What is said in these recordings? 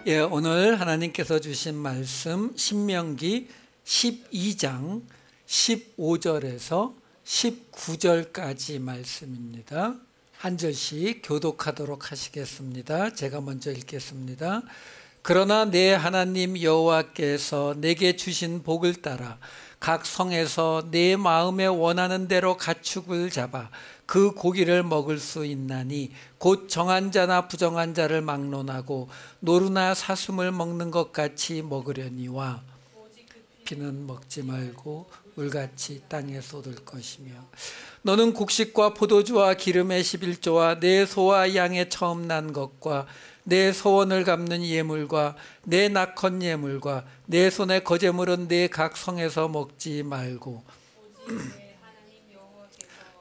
예, 오늘 하나님께서 주신 말씀 신명기 12장 15절에서 19절까지 말씀입니다. 한 절씩 교독하도록 하시겠습니다. 제가 먼저 읽겠습니다. 그러나 내 하나님 여호와께서 내게 주신 복을 따라 각 성에서 내 마음에 원하는 대로 가축을 잡아 그 고기를 먹을 수 있나니 곧 정한 자나 부정한 자를 막론하고 노루나 사슴을 먹는 것 같이 먹으려니와 피는 먹지 말고 물같이 땅에 쏟을 것이며 너는 곡식과 포도주와 기름의 11조와 내 소와 양의 처음 난 것과 내 소원을 갚는 예물과 내 낙헌 예물과 내 손의 거제물은 내 각 성에서 먹지 말고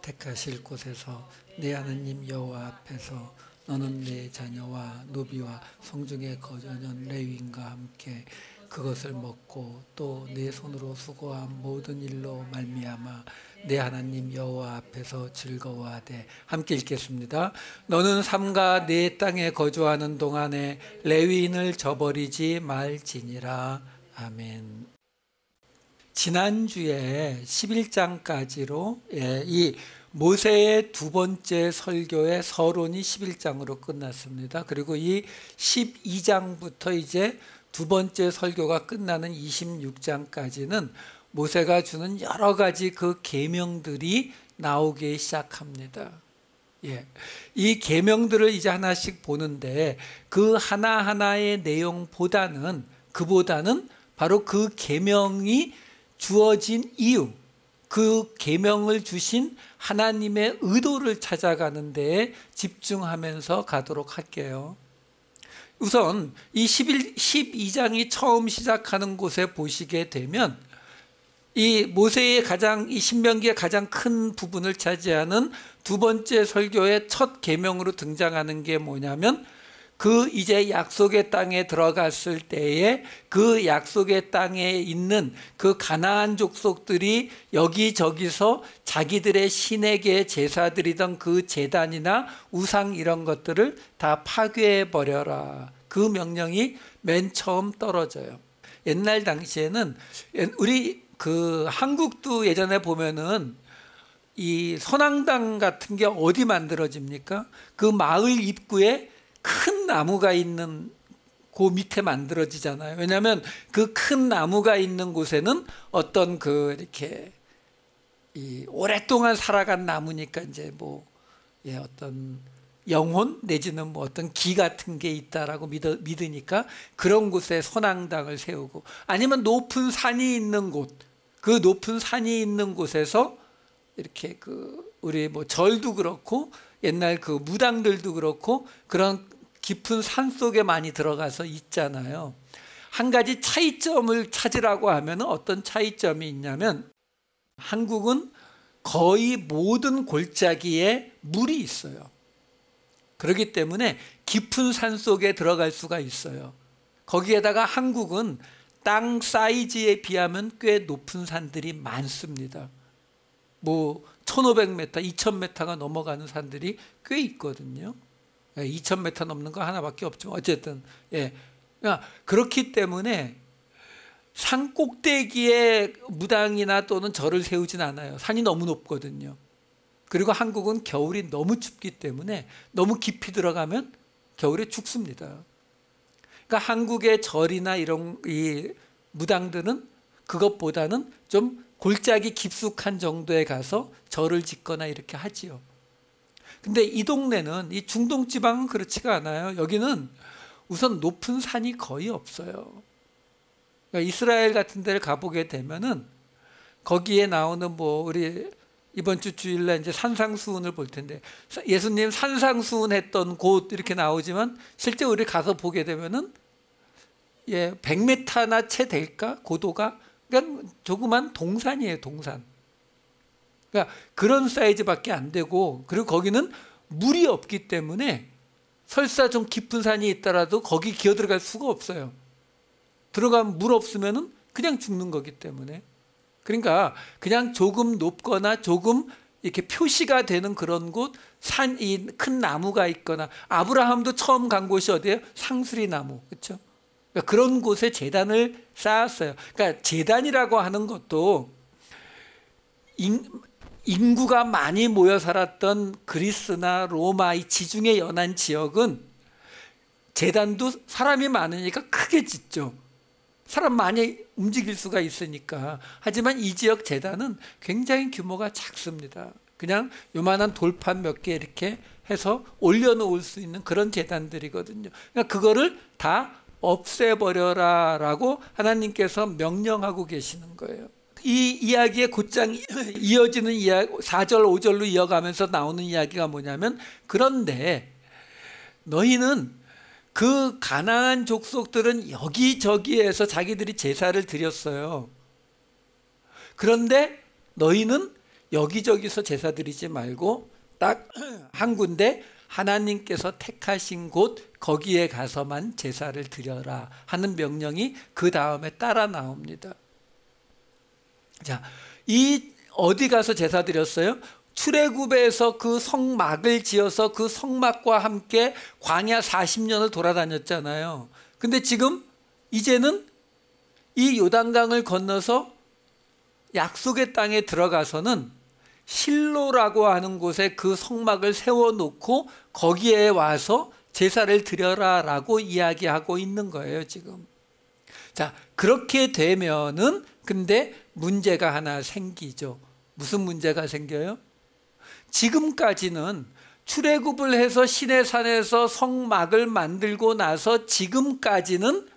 택하실 곳에서 내 하나님 여호와 앞에서 너는 내 자녀와 노비와 성중에 거저는 레위인과 함께 그것을 먹고 또 내 손으로 수고한 모든 일로 말미암아 내 하나님 여호와 앞에서 즐거워하되 함께 읽겠습니다. 너는 삼가 내 땅에 거주하는 동안에 레위인을 저버리지 말지니라. 아멘. 지난주에 11장까지로 이 모세의 두 번째 설교의 서론이 11장으로 끝났습니다. 그리고 이 12장부터 이제 두 번째 설교가 끝나는 26장까지는 모세가 주는 여러 가지 그 계명들이 나오기 시작합니다. 예. 이 계명들을 이제 하나씩 보는데 그 하나하나의 내용보다는 바로 그 계명이 주어진 이유, 그 계명을 주신 하나님의 의도를 찾아가는 데에 집중하면서 가도록 할게요. 우선 이 12장이 처음 시작하는 곳에 보시게 되면 이 모세의 이 신명기의 가장 큰 부분을 차지하는 두 번째 설교의 첫 계명으로 등장하는 게 뭐냐면 그 이제 약속의 땅에 들어갔을 때에 그 약속의 땅에 있는 그 가나안 족속들이 여기저기서 자기들의 신에게 제사드리던 그 제단이나 우상 이런 것들을 다 파괴해버려라. 그 명령이 맨 처음 떨어져요. 옛날 당시에는 우리 그 한국도 예전에 보면은 이 선앙당 같은 게 어디 만들어집니까? 그 마을 입구에 큰 나무가 있는 그 밑에 만들어지잖아요. 왜냐하면 그 큰 나무가 있는 곳에는 어떤 그 이렇게 이 오랫동안 살아간 나무니까 이제 어떤 영혼 내지는 어떤 기 같은 게 있다라고 믿으니까 그런 곳에 선앙당을 세우고 아니면 높은 산이 있는 곳, 그 높은 산이 있는 곳에서 이렇게 우리 절도 그렇고 옛날 그 무당들도 그렇고 그런 깊은 산 속에 많이 들어가서 있잖아요. 한 가지 차이점을 찾으라고 하면 어떤 차이점이 있냐면 한국은 거의 모든 골짜기에 물이 있어요. 그렇기 때문에 깊은 산 속에 들어갈 수가 있어요. 거기에다가 한국은 땅 사이즈에 비하면 꽤 높은 산들이 많습니다. 1500m, 2000m가 넘어가는 산들이 꽤 있거든요. 2000m 넘는 거 하나밖에 없죠. 어쨌든 그렇기 때문에 산 꼭대기에 무당이나 또는 절을 세우진 않아요. 산이 너무 높거든요. 그리고 한국은 겨울이 너무 춥기 때문에 너무 깊이 들어가면 겨울에 죽습니다. 그러니까 한국의 절이나 이런 이 무당들은 그것보다는 좀 골짜기 깊숙한 정도에 가서 절을 짓거나 이렇게 하지요. 근데 이 동네는 이 중동 지방은 그렇지가 않아요. 여기는 우선 높은 산이 거의 없어요. 그러니까 이스라엘 같은 데를 가보게 되면은 거기에 나오는 우리 이번 주 주일날 이제 산상수훈을 볼 텐데 예수님 산상수훈 했던 곳 이렇게 나오지만 실제 우리 가서 보게 되면은 100m나 채 될까? 고도가 그냥 조그만 동산이에요. 동산. 그러니까 그런 사이즈밖에 안 되고 그리고 거기는 물이 없기 때문에 설사 좀 깊은 산이 있더라도 거기 기어 들어갈 수가 없어요. 들어가면 물 없으면은 그냥 죽는 거기 때문에 그러니까 그냥 조금 높거나 조금 이렇게 표시가 되는 그런 곳, 산, 이 큰 나무가 있거나 아브라함도 처음 간 곳이 어디예요? 상수리 나무, 그렇죠? 그러니까 그런 곳에 제단을 쌓았어요. 그러니까 제단이라고 하는 것도 인구가 많이 모여 살았던 그리스나 로마 이 지중해 연안 지역은 제단도 사람이 많으니까 크게 짓죠. 사람 많이 움직일 수가 있으니까. 하지만 이 지역 제단은 굉장히 규모가 작습니다. 그냥 요만한 돌판 몇 개 이렇게 해서 올려놓을 수 있는 그런 제단들이거든요. 그러니까 그거를 다 없애버려라 라고 하나님께서 명령하고 계시는 거예요. 이 이야기의 곧장 이어지는 이야기 4절 5절로 이어가면서 나오는 이야기가 뭐냐면, 그런데 너희는 그 가나안 족속들은 여기저기에서 자기들이 제사를 드렸어요. 그런데 너희는 여기저기서 제사 드리지 말고 딱 한 군데 하나님께서 택하신 곳 거기에 가서만 제사를 드려라 하는 명령이 그 다음에 따라 나옵니다. 자, 이 어디 가서 제사 드렸어요? 출애굽에서 그 성막을 지어서 그 성막과 함께 광야 40년을 돌아다녔잖아요. 근데 지금 이제는 이 요단강을 건너서 약속의 땅에 들어가서는 실로라고 하는 곳에 그 성막을 세워놓고 거기에 와서 제사를 드려라 라고 이야기하고 있는 거예요, 지금. 자, 그렇게 되면은 근데 문제가 하나 생기죠. 무슨 문제가 생겨요? 지금까지는 출애굽을 해서 시내산에서 성막을 만들고 나서 지금까지는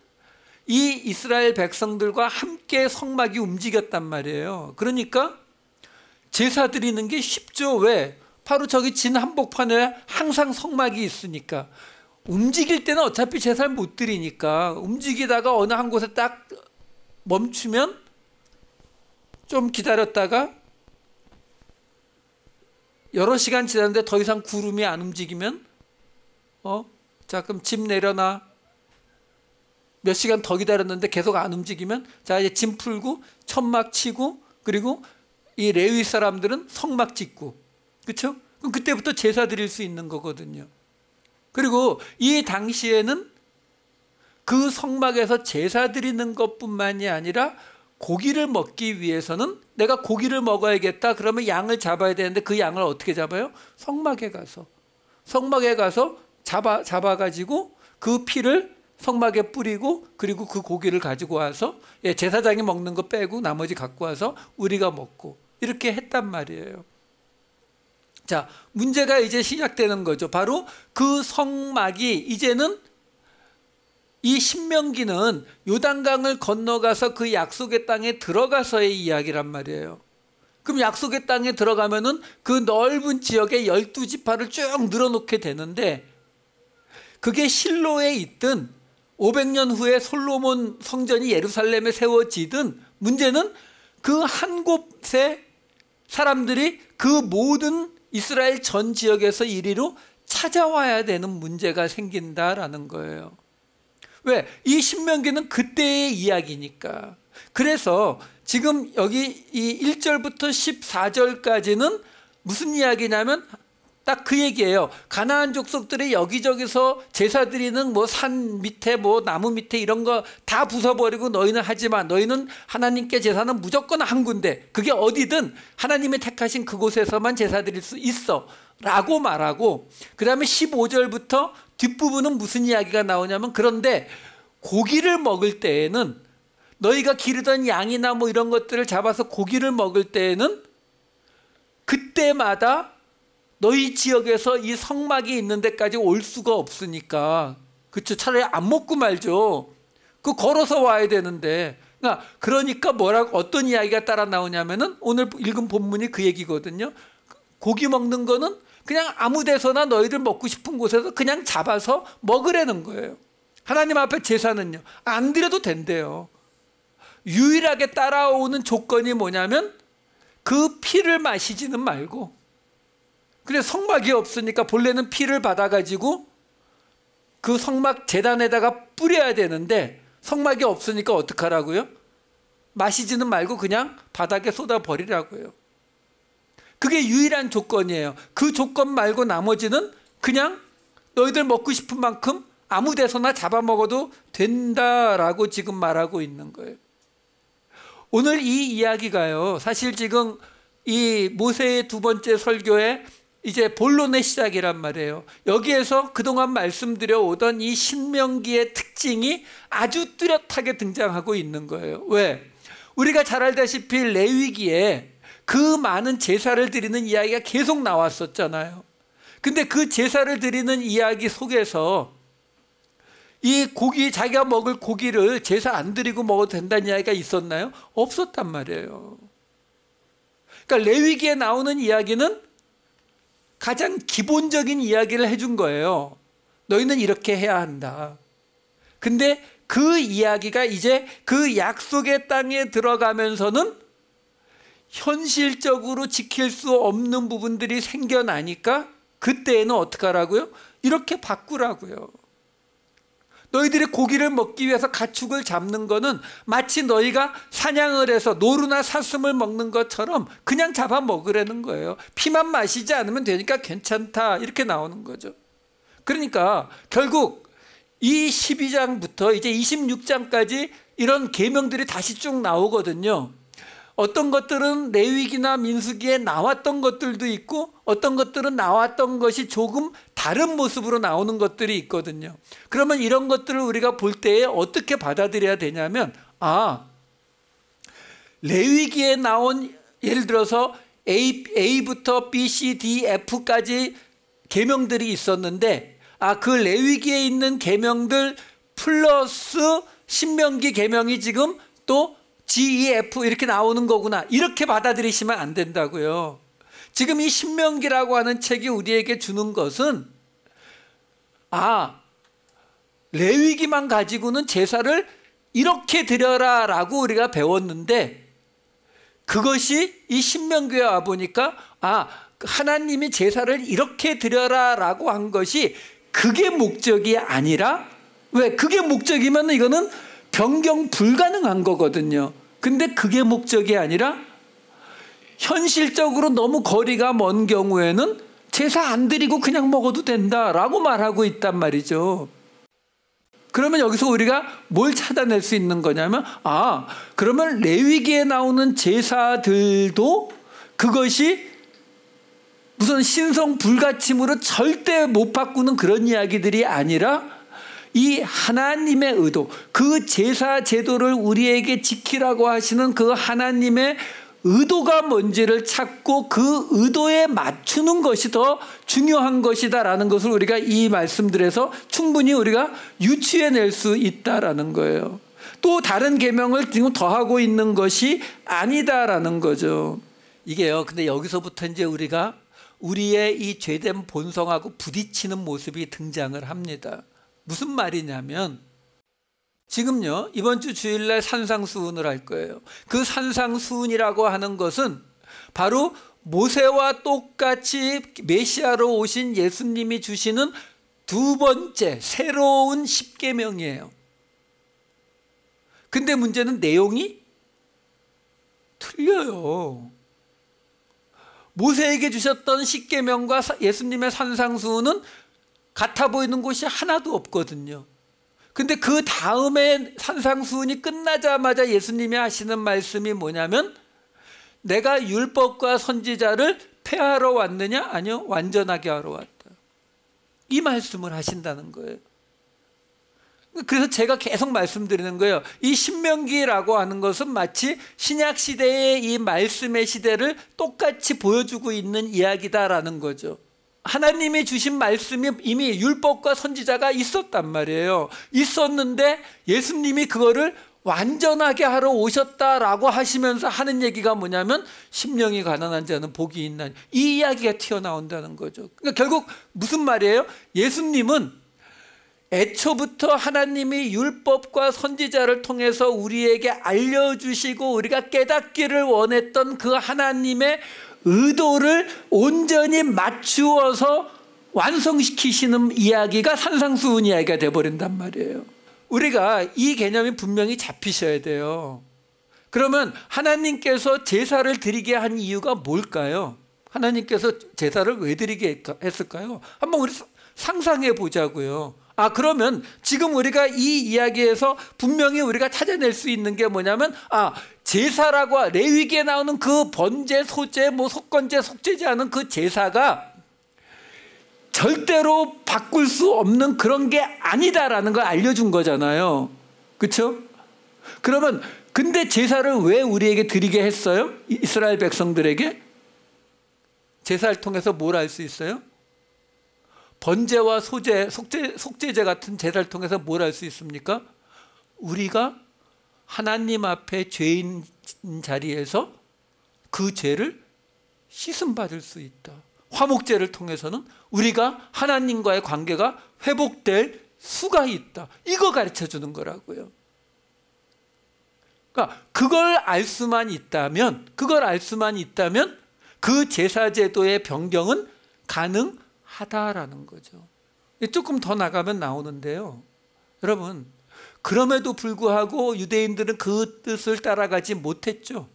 이 이스라엘 백성들과 함께 성막이 움직였단 말이에요. 그러니까 제사 드리는 게 쉽죠. 왜? 바로 저기 진 한복판에 항상 성막이 있으니까. 움직일 때는 어차피 제사를 못 드리니까 움직이다가 어느 한 곳에 딱 멈추면 좀 기다렸다가 여러 시간 지났는데 더 이상 구름이 안 움직이면 자, 그럼 짐 내려놔. 몇 시간 더 기다렸는데 계속 안 움직이면 자, 이제 짐 풀고 천막 치고 그리고 이 레위 사람들은 성막 짓고, 그렇죠? 그럼 그때부터 제사 드릴 수 있는 거거든요. 그리고 이 당시에는 그 성막에서 제사 드리는 것뿐만이 아니라 고기를 먹기 위해서는 내가 고기를 먹어야겠다. 그러면 양을 잡아야 되는데 그 양을 어떻게 잡아요? 성막에 가서 잡아가지고 그 피를 성막에 뿌리고 그리고 그 고기를 가지고 와서 제사장이 먹는 거 빼고 나머지 갖고 와서 우리가 먹고 이렇게 했단 말이에요. 자, 문제가 이제 시작되는 거죠. 바로 그 성막이 이제는 이 신명기는 요단강을 건너가서 그 약속의 땅에 들어가서의 이야기란 말이에요. 그럼 약속의 땅에 들어가면은 그 넓은 지역에 12지파를 쭉 늘어놓게 되는데, 그게 실로에 있든 500년 후에 솔로몬 성전이 예루살렘에 세워지든 문제는 그 한 곳에 사람들이 그 모든 이스라엘 전 지역에서 이리로 찾아와야 되는 문제가 생긴다라는 거예요. 왜? 이 신명기는 그때의 이야기니까. 그래서 지금 여기 이 1절부터 14절까지는 무슨 이야기냐면 딱 그 얘기예요. 가나안 족속들이 여기저기서 제사 드리는 뭐 산 밑에 뭐 나무 밑에 이런 거 다 부숴버리고 너희는 하지만 너희는 하나님께 제사는 무조건 한 군데, 그게 어디든 하나님이 택하신 그곳에서만 제사 드릴 수 있어 라고 말하고, 그 다음에 15절부터 뒷부분은 무슨 이야기가 나오냐면, 그런데 고기를 먹을 때에는 너희가 기르던 양이나 뭐 이런 것들을 잡아서 고기를 먹을 때에는 그때마다 너희 지역에서 이 성막이 있는 데까지 올 수가 없으니까, 그렇죠? 차라리 안 먹고 말죠. 그 걸어서 와야 되는데. 그러니까 뭐라고 어떤 이야기가 따라 나오냐면은 오늘 읽은 본문이 그 얘기거든요. 고기 먹는 거는 그냥 아무 데서나 너희들 먹고 싶은 곳에서 그냥 잡아서 먹으라는 거예요. 하나님 앞에 제사는요, 안 드려도 된대요. 유일하게 따라오는 조건이 뭐냐면 그 피를 마시지는 말고, 그래 성막이 없으니까 본래는 피를 받아가지고 그 성막 제단에다가 뿌려야 되는데 성막이 없으니까 어떡하라고요? 마시지는 말고 그냥 바닥에 쏟아버리라고요. 그게 유일한 조건이에요. 그 조건 말고 나머지는 그냥 너희들 먹고 싶은 만큼 아무 데서나 잡아먹어도 된다라고 지금 말하고 있는 거예요. 오늘 이 이야기가요, 사실 지금 이 모세의 두 번째 설교의 이제 본론의 시작이란 말이에요. 여기에서 그동안 말씀드려 오던 이 신명기의 특징이 아주 뚜렷하게 등장하고 있는 거예요. 왜? 우리가 잘 알다시피 레위기에 그 많은 제사를 드리는 이야기가 계속 나왔었잖아요. 근데 그 제사를 드리는 이야기 속에서 이 고기, 자기가 먹을 고기를 제사 안 드리고 먹어도 된다는 이야기가 있었나요? 없었단 말이에요. 그러니까 레위기에 나오는 이야기는 가장 기본적인 이야기를 해준 거예요. 너희는 이렇게 해야 한다. 근데 그 이야기가 이제 그 약속의 땅에 들어가면서는 현실적으로 지킬 수 없는 부분들이 생겨나니까 그때에는 어떻게 하라고요? 이렇게 바꾸라고요. 너희들이 고기를 먹기 위해서 가축을 잡는 거는 마치 너희가 사냥을 해서 노루나 사슴을 먹는 것처럼 그냥 잡아 먹으라는 거예요. 피만 마시지 않으면 되니까 괜찮다, 이렇게 나오는 거죠. 그러니까 결국 이 12장부터 이제 26장까지 이런 계명들이 다시 쭉 나오거든요. 어떤 것들은 레위기나 민수기에 나왔던 것들도 있고 어떤 것들은 나왔던 것이 조금 다른 모습으로 나오는 것들이 있거든요. 그러면 이런 것들을 우리가 볼 때에 어떻게 받아들여야 되냐면, 레위기에 나온 예를 들어서 A부터 B, C, D, F까지 계명들이 있었는데 그 레위기에 있는 계명들 플러스 신명기 계명이 지금 또 G, E, F 이렇게 나오는 거구나, 이렇게 받아들이시면 안 된다고요. 지금 이 신명기라고 하는 책이 우리에게 주는 것은 레위기만 가지고는 제사를 이렇게 드려라 라고 우리가 배웠는데, 그것이 이 신명기에 와보니까 하나님이 제사를 이렇게 드려라 라고 한 것이 그게 목적이 아니라, 왜? 그게 목적이면 이거는 변경 불가능한 거거든요. 근데 그게 목적이 아니라 현실적으로 너무 거리가 먼 경우에는 제사 안 드리고 그냥 먹어도 된다라고 말하고 있단 말이죠. 그러면 여기서 우리가 뭘 찾아낼 수 있는 거냐면, 그러면 레위기에 나오는 제사들도 그것이 무슨 신성 불가침으로 절대 못 바꾸는 그런 이야기들이 아니라 이 하나님의 의도, 그 제사 제도를 우리에게 지키라고 하시는 그 하나님의 의도가 뭔지를 찾고 그 의도에 맞추는 것이 더 중요한 것이다라는 것을 우리가 이 말씀들에서 충분히 우리가 유추해낼 수 있다라는 거예요. 또 다른 계명을 지금 더하고 있는 것이 아니다라는 거죠. 이게요, 근데 여기서부터 이제 우리가 우리의 이 죄된 본성하고 부딪히는 모습이 등장을 합니다. 무슨 말이냐면, 지금요, 이번 주 주일날 산상수훈을 할 거예요. 그 산상수훈이라고 하는 것은 바로 모세와 똑같이 메시아로 오신 예수님이 주시는 두 번째 새로운 십계명이에요. 근데 문제는 내용이 틀려요. 모세에게 주셨던 십계명과 예수님의 산상수훈은 같아 보이는 곳이 하나도 없거든요. 근데 그 다음에 산상수훈이 끝나자마자 예수님이 하시는 말씀이 뭐냐면, 내가 율법과 선지자를 폐하러 왔느냐? 아니요, 완전하게 하러 왔다. 이 말씀을 하신다는 거예요. 그래서 제가 계속 말씀드리는 거예요. 이 신명기라고 하는 것은 마치 신약 시대의 이 말씀의 시대를 똑같이 보여주고 있는 이야기다라는 거죠. 하나님이 주신 말씀이 이미 율법과 선지자가 있었단 말이에요. 있었는데 예수님이 그거를 완전하게 하러 오셨다라고 하시면서 하는 얘기가 뭐냐면, 심령이 가난한 자는 복이 있나니, 이 이야기가 튀어나온다는 거죠. 그러니까 결국 무슨 말이에요? 예수님은 애초부터 하나님이 율법과 선지자를 통해서 우리에게 알려주시고 우리가 깨닫기를 원했던 그 하나님의 의도를 온전히 맞추어서 완성시키시는 이야기가 산상수훈 이야기가 돼버린단 말이에요. 우리가 이 개념이 분명히 잡히셔야 돼요. 그러면 하나님께서 제사를 드리게 한 이유가 뭘까요? 하나님께서 제사를 왜 드리게 했을까요? 한번 우리 상상해 보자고요. 그러면 지금 우리가 이 이야기에서 분명히 우리가 찾아낼 수 있는 게 뭐냐면, 제사라고 레위기에 나오는 그 번제, 소제, 속건제, 속죄제 하는 그 제사가 절대로 바꿀 수 없는 그런 게 아니다라는 걸 알려준 거잖아요. 그렇죠? 그러면 근데 제사를 왜 우리에게 드리게 했어요? 이스라엘 백성들에게? 제사를 통해서 뭘 알 수 있어요? 번제와 소제, 속죄제 같은 제사를 통해서 뭘 알 수 있습니까? 우리가 하나님 앞에 죄인 자리에서 그 죄를 씻음받을 수 있다. 화목제를 통해서는 우리가 하나님과의 관계가 회복될 수가 있다. 이거 가르쳐 주는 거라고요. 그러니까 그걸 알 수만 있다면 그 제사제도의 변경은 가능하다라는 거죠. 조금 더 나가면 나오는데요. 여러분, 그럼에도 불구하고 유대인들은 그 뜻을 따라가지 못했죠.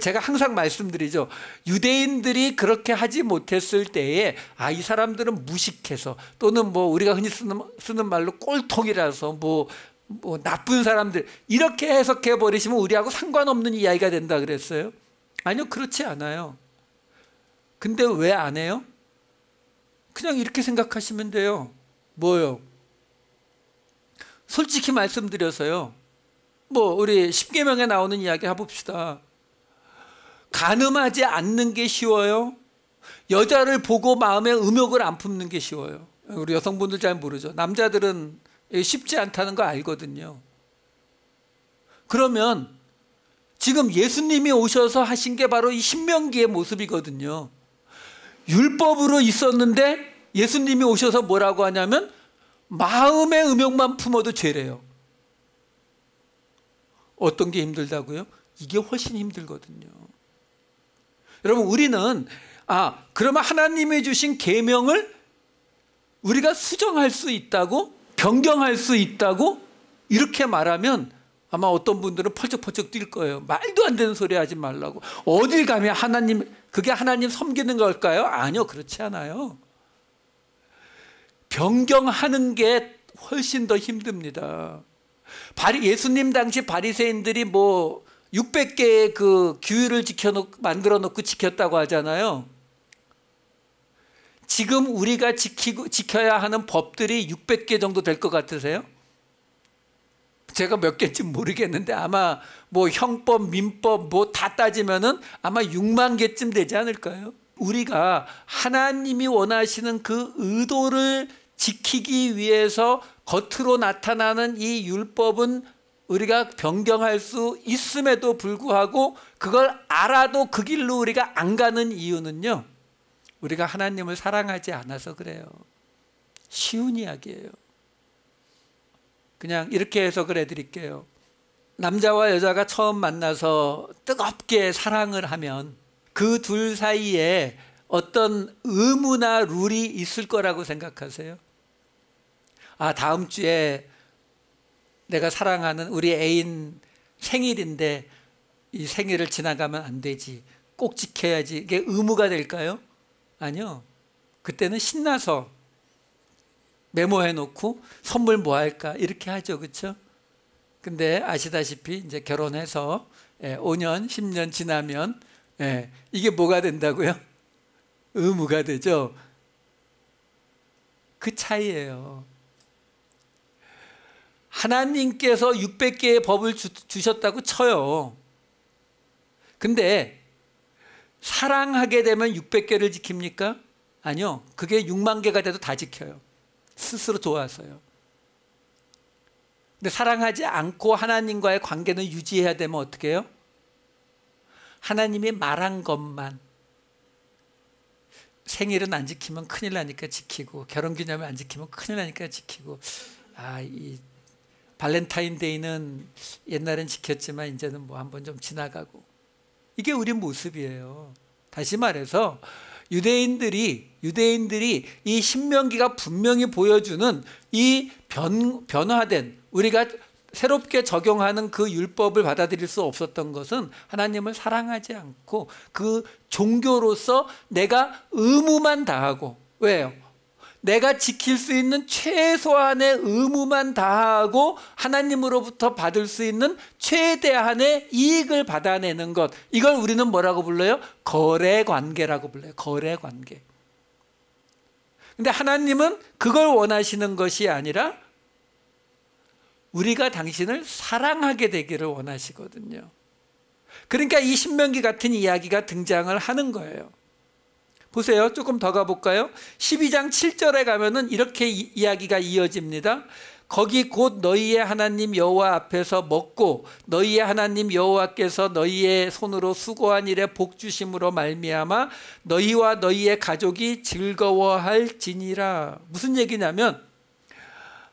제가 항상 말씀드리죠. 유대인들이 그렇게 하지 못했을 때에 이 사람들은 무식해서, 또는 우리가 흔히 쓰는 말로 꼴통이라서 나쁜 사람들, 이렇게 해석해 버리시면 우리하고 상관없는 이야기가 된다 그랬어요. 아니요, 그렇지 않아요. 근데 왜 안 해요? 그냥 이렇게 생각하시면 돼요. 뭐요? 솔직히 말씀드려서요. 우리 십계명에 나오는 이야기 해봅시다. 간음하지 않는 게 쉬워요? 여자를 보고 마음에 음욕을 안 품는 게 쉬워요? 우리 여성분들 잘 모르죠. 남자들은 쉽지 않다는 거 알거든요. 그러면 지금 예수님이 오셔서 하신 게 바로 이 신명기의 모습이거든요. 율법으로 있었는데 예수님이 오셔서 뭐라고 하냐면 마음의 음욕만 품어도 죄래요. 어떤 게 힘들다고요? 이게 훨씬 힘들거든요. 여러분, 우리는 그러면 하나님이 주신 계명을 우리가 수정할 수 있다고, 변경할 수 있다고 이렇게 말하면 아마 어떤 분들은 펄쩍펄쩍 뛸 거예요. 말도 안 되는 소리 하지 말라고. 어딜 가면 그게 하나님 섬기는 걸까요? 아니요, 그렇지 않아요. 변경하는 게 훨씬 더 힘듭니다. 예수님 당시 바리새인들이 600개의 그 규율을 만들어 놓고 지켰다고 하잖아요. 지금 우리가 지켜야 하는 법들이 600개 정도 될 것 같으세요? 제가 몇 개인지 모르겠는데 아마 형법, 민법 다 따지면은 아마 6만 개쯤 되지 않을까요? 우리가 하나님이 원하시는 그 의도를 지키기 위해서 겉으로 나타나는 이 율법은 우리가 변경할 수 있음에도 불구하고 그걸 알아도 그 길로 우리가 안 가는 이유는요, 우리가 하나님을 사랑하지 않아서 그래요. 쉬운 이야기예요. 그냥 이렇게 해석을 해드릴게요. 남자와 여자가 처음 만나서 뜨겁게 사랑을 하면 그 둘 사이에 어떤 의무나 룰이 있을 거라고 생각하세요? 다음 주에 내가 사랑하는 우리 애인 생일인데 이 생일을 지나가면 안 되지, 꼭 지켜야지, 이게 의무가 될까요? 아니요. 그때는 신나서 메모해 놓고 선물 뭐 할까 이렇게 하죠. 그렇죠? 근데 아시다시피 이제 결혼해서 5년 10년 지나면 이게 뭐가 된다고요? 의무가 되죠. 그 차이예요. 하나님께서 600개의 법을 주셨다고 쳐요. 근데 사랑하게 되면 600개를 지킵니까? 아니요. 그게 6만 개가 돼도 다 지켜요. 스스로 좋아서요. 근데 사랑하지 않고 하나님과의 관계는 유지해야 되면 어떻게 해요? 하나님이 말한 것만. 생일은 안 지키면 큰일 나니까 지키고, 결혼기념일 안 지키면 큰일 나니까 지키고, 이 발렌타인데이는 옛날엔 지켰지만 이제는 한번 좀 지나가고. 이게 우리 모습이에요. 다시 말해서 유대인들이 이 신명기가 분명히 보여주는 이 변화된, 우리가 새롭게 적용하는 그 율법을 받아들일 수 없었던 것은 하나님을 사랑하지 않고 그 종교로서 내가 의무만 다하고, 왜요? 내가 지킬 수 있는 최소한의 의무만 다하고 하나님으로부터 받을 수 있는 최대한의 이익을 받아내는 것, 이걸 우리는 뭐라고 불러요? 거래관계라고 불러요. 거래관계. 근데 하나님은 그걸 원하시는 것이 아니라 우리가 당신을 사랑하게 되기를 원하시거든요. 그러니까 이 신명기 같은 이야기가 등장을 하는 거예요. 보세요. 조금 더 가볼까요? 12장 7절에 가면은 이렇게 이야기가 이어집니다. 거기 곧 너희의 하나님 여호와 앞에서 먹고 너희의 하나님 여호와께서 너희의 손으로 수고한 일에 복 주심으로 말미암아 너희와 너희의 가족이 즐거워할지니라. 무슨 얘기냐면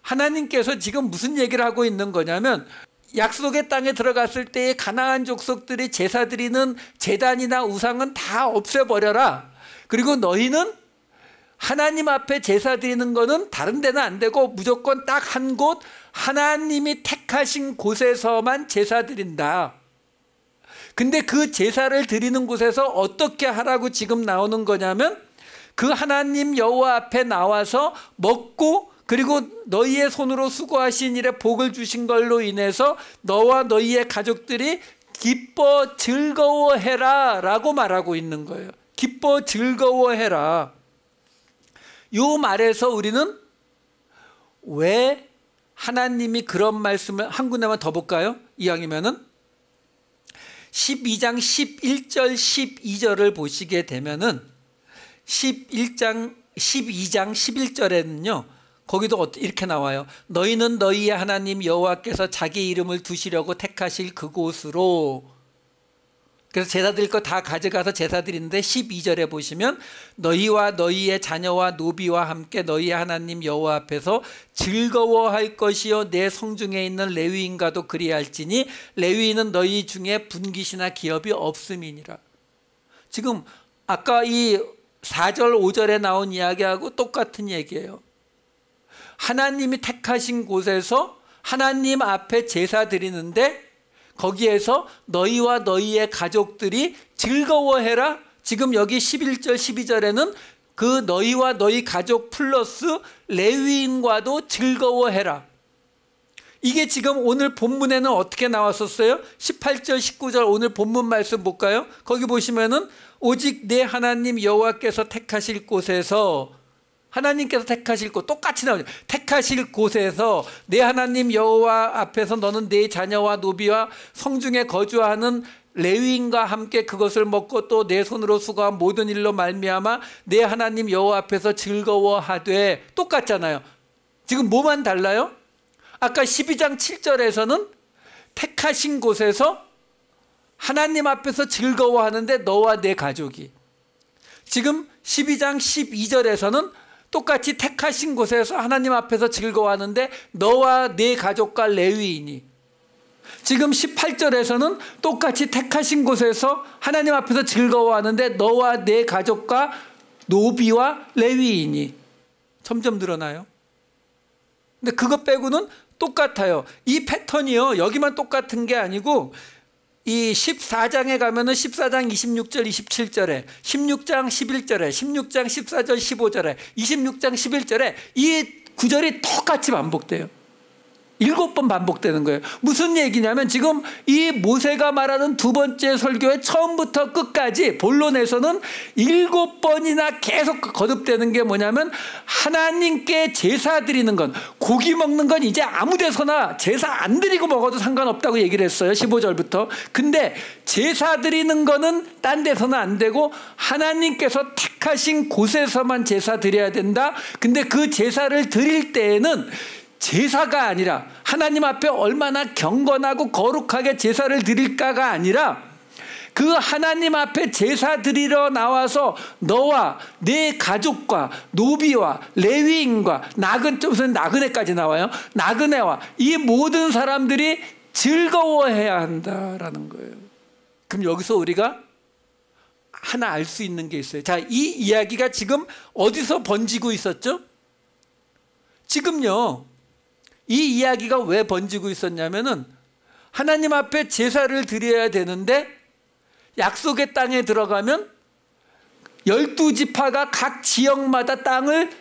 하나님께서 지금 무슨 얘기를 하고 있는 거냐면 약속의 땅에 들어갔을 때 가나안 족속들이 제사 드리는 제단이나 우상은 다 없애버려라. 그리고 너희는 하나님 앞에 제사 드리는 거는 다른 데는 안 되고 무조건 딱 한 곳 하나님이 택하신 곳에서만 제사 드린다. 근데 그 제사를 드리는 곳에서 어떻게 하라고 지금 나오는 거냐면 그 하나님 여호와 앞에 나와서 먹고 그리고 너희의 손으로 수고하신 일에 복을 주신 걸로 인해서 너와 너희의 가족들이 기뻐 즐거워해라 라고 말하고 있는 거예요. 기뻐 즐거워해라. 이 말에서 우리는 왜 하나님이 그런 말씀을 한 군데만 더 볼까요? 이왕이면은 12장 11절 12절을 보시게 되면은 12장 11절에는요. 거기도 이렇게 나와요. 너희는 너희의 하나님 여호와께서 자기 이름을 두시려고 택하실 그곳으로. 그래서 제사 드릴 거 다 가져가서 제사 드리는데 12절에 보시면 너희와 너희의 자녀와 노비와 함께 너희의 하나님 여호와 앞에서 즐거워할 것이요 내 성중에 있는 레위인과도 그리할지니 레위인은 너희 중에 분깃이나 기업이 없음이니라. 지금 아까 이 4절 5절에 나온 이야기하고 똑같은 얘기예요. 하나님이 택하신 곳에서 하나님 앞에 제사 드리는데 거기에서 너희와 너희의 가족들이 즐거워해라. 지금 여기 11절 12절에는 그 너희와 너희 가족 플러스 레위인과도 즐거워해라. 이게 지금 오늘 본문에는 어떻게 나왔었어요? 18절 19절 오늘 본문 말씀 볼까요? 거기 보시면은 오직 내 하나님 여호와께서 택하실 곳에서, 하나님께서 택하실 곳 똑같이 나오죠. 택하실 곳에서 내 하나님 여호와 앞에서 너는 내 자녀와 노비와 성중에 거주하는 레위인과 함께 그것을 먹고 또 내 손으로 수고한 모든 일로 말미암아 내 하나님 여호와 앞에서 즐거워하되. 똑같잖아요. 지금 뭐만 달라요? 아까 12장 7절에서는 택하신 곳에서 하나님 앞에서 즐거워하는데 너와 내 가족이. 지금 12장 12절에서는 똑같이 택하신 곳에서 하나님 앞에서 즐거워하는데 너와 네 가족과 레위인이. 지금 18절에서는 똑같이 택하신 곳에서 하나님 앞에서 즐거워하는데 너와 네 가족과 노비와 레위인이. 점점 늘어나요. 근데 그것 빼고는 똑같아요. 이 패턴이요. 여기만 똑같은 게 아니고 이 14장에 가면은 14장 26절 27절에 16장 11절에 16장 14절 15절에 26장 11절에 이 구절이 똑같이 반복돼요. 7번 반복되는 거예요. 무슨 얘기냐면 지금 이 모세가 말하는 두 번째 설교의 처음부터 끝까지 본론에서는 7번이나 계속 거듭되는 게 뭐냐면 하나님께 제사 드리는 건, 고기 먹는 건 이제 아무 데서나 제사 안 드리고 먹어도 상관없다고 얘기를 했어요. 15절부터. 근데 제사 드리는 거는 딴 데서는 안 되고 하나님께서 택하신 곳에서만 제사 드려야 된다. 근데 그 제사를 드릴 때에는 제사가 아니라 하나님 앞에 얼마나 경건하고 거룩하게 제사를 드릴까가 아니라 그 하나님 앞에 제사 드리러 나와서 너와 내 가족과 노비와 레위인과 나그네까지 나와요. 나그네와 이 모든 사람들이 즐거워해야 한다라는 거예요. 그럼 여기서 우리가 하나 알 수 있는 게 있어요. 자, 이 이야기가 지금 어디서 번지고 있었죠? 지금요. 이 이야기가 왜 번지고 있었냐면은 하나님 앞에 제사를 드려야 되는데 약속의 땅에 들어가면 12지파가 각 지역마다 땅을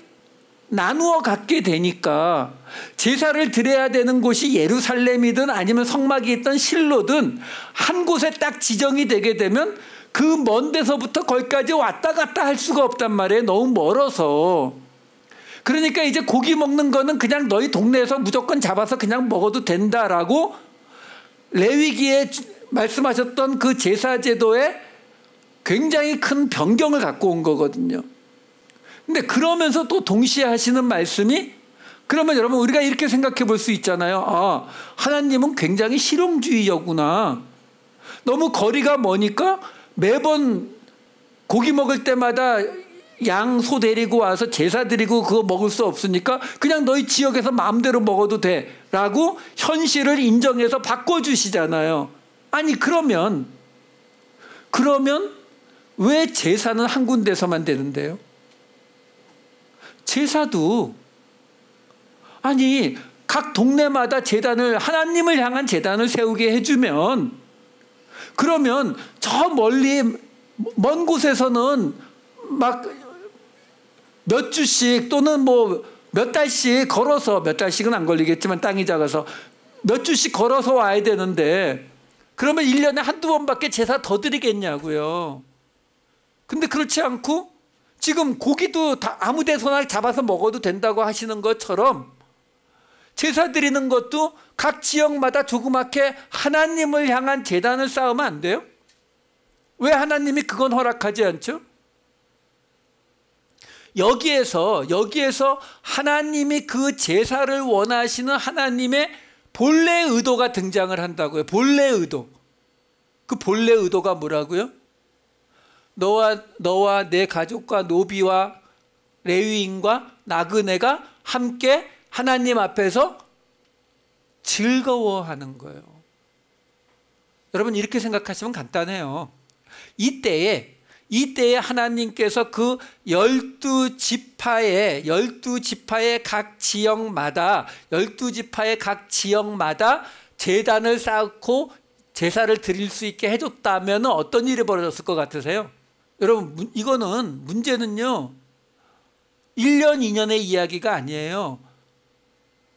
나누어 갖게 되니까 제사를 드려야 되는 곳이 예루살렘이든 아니면 성막이 있던 실로든 한 곳에 딱 지정이 되게 되면 그 먼 데서부터 거기까지 왔다 갔다 할 수가 없단 말이에요. 너무 멀어서. 그러니까 이제 고기 먹는 거는 그냥 너희 동네에서 무조건 잡아서 그냥 먹어도 된다라고 레위기에 말씀하셨던 그 제사 제도에 굉장히 큰 변경을 갖고 온 거거든요. 근데 그러면서 또 동시에 하시는 말씀이, 그러면 여러분 우리가 이렇게 생각해 볼 수 있잖아요. 아, 하나님은 굉장히 실용주의였구나. 너무 거리가 머니까 매번 고기 먹을 때마다 양, 소 데리고 와서 제사 드리고 그거 먹을 수 없으니까 그냥 너희 지역에서 마음대로 먹어도 돼 라고 현실을 인정해서 바꿔주시잖아요. 아니 그러면 왜 제사는 한 군데서만 되는데요? 제사도 아니 각 동네마다 제단을, 하나님을 향한 제단을 세우게 해주면, 그러면 저 멀리 먼 곳에서는 막 몇 주씩 또는 뭐 몇 달씩 걸어서, 몇 달씩은 안 걸리겠지만 땅이 작아서 몇 주씩 걸어서 와야 되는데, 그러면 1년에 한두 번밖에 제사 더 드리겠냐고요. 근데 그렇지 않고 지금 고기도 다 아무 데서나 잡아서 먹어도 된다고 하시는 것처럼 제사 드리는 것도 각 지역마다 조그맣게 하나님을 향한 제단을 쌓으면 안 돼요? 왜 하나님이 그건 허락하지 않죠? 여기에서 하나님이 그 제사를 원하시는 하나님의 본래 의도가 등장을 한다고요. 본래 의도. 그 본래 의도가 뭐라고요? 너와 내 가족과 노비와 레위인과 나그네가 함께 하나님 앞에서 즐거워하는 거예요. 여러분 이렇게 생각하시면 간단해요. 이때에 하나님께서 그 12지파의 각 지역마다 제단을 쌓고 제사를 드릴 수 있게 해줬다면 어떤 일이 벌어졌을 것 같으세요? 여러분 이거는 문제는요 1년 2년의 이야기가 아니에요.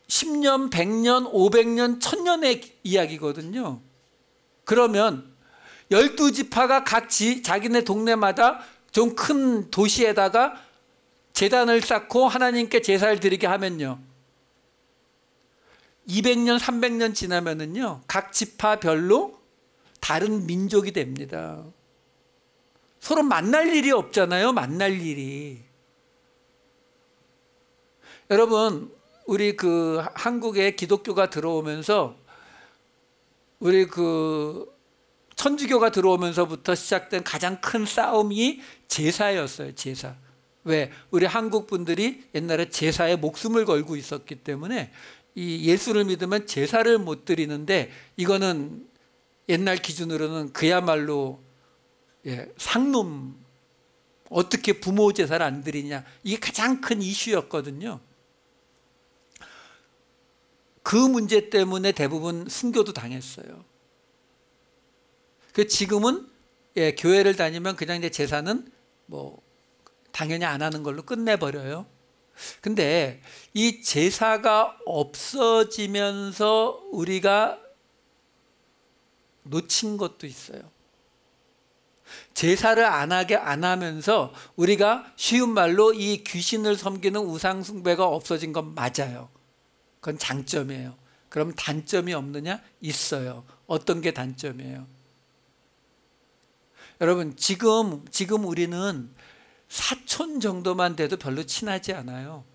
10년, 100년, 500년, 1000년의 이야기거든요. 그러면 12지파가 각 자기네 동네마다 좀 큰 도시에다가 제단을 쌓고 하나님께 제사를 드리게 하면요 200년, 300년 지나면은요 각 지파별로 다른 민족이 됩니다. 서로 만날 일이 없잖아요. 만날 일이. 여러분 우리 그 한국에 기독교가 들어오면서, 우리 그 천주교가 들어오면서부터 시작된 가장 큰 싸움이 제사였어요. 제사. 왜? 우리 한국 분들이 옛날에 제사에 목숨을 걸고 있었기 때문에 이 예수를 믿으면 제사를 못 드리는데, 이거는 옛날 기준으로는 그야말로 상놈, 어떻게 부모 제사를 안 드리냐, 이게 가장 큰 이슈였거든요. 그 문제 때문에 대부분 순교도 당했어요. 그 지금은 교회를 다니면 그냥 이제 제사는 뭐 당연히 안 하는 걸로 끝내버려요. 근데 이 제사가 없어지면서 우리가 놓친 것도 있어요. 제사를 안 하면서 우리가 쉬운 말로 이 귀신을 섬기는 우상 숭배가 없어진 건 맞아요. 그건 장점이에요. 그럼 단점이 없느냐? 있어요. 어떤 게 단점이에요? 여러분 지금 우리는 사촌 정도만 돼도 별로 친하지 않아요.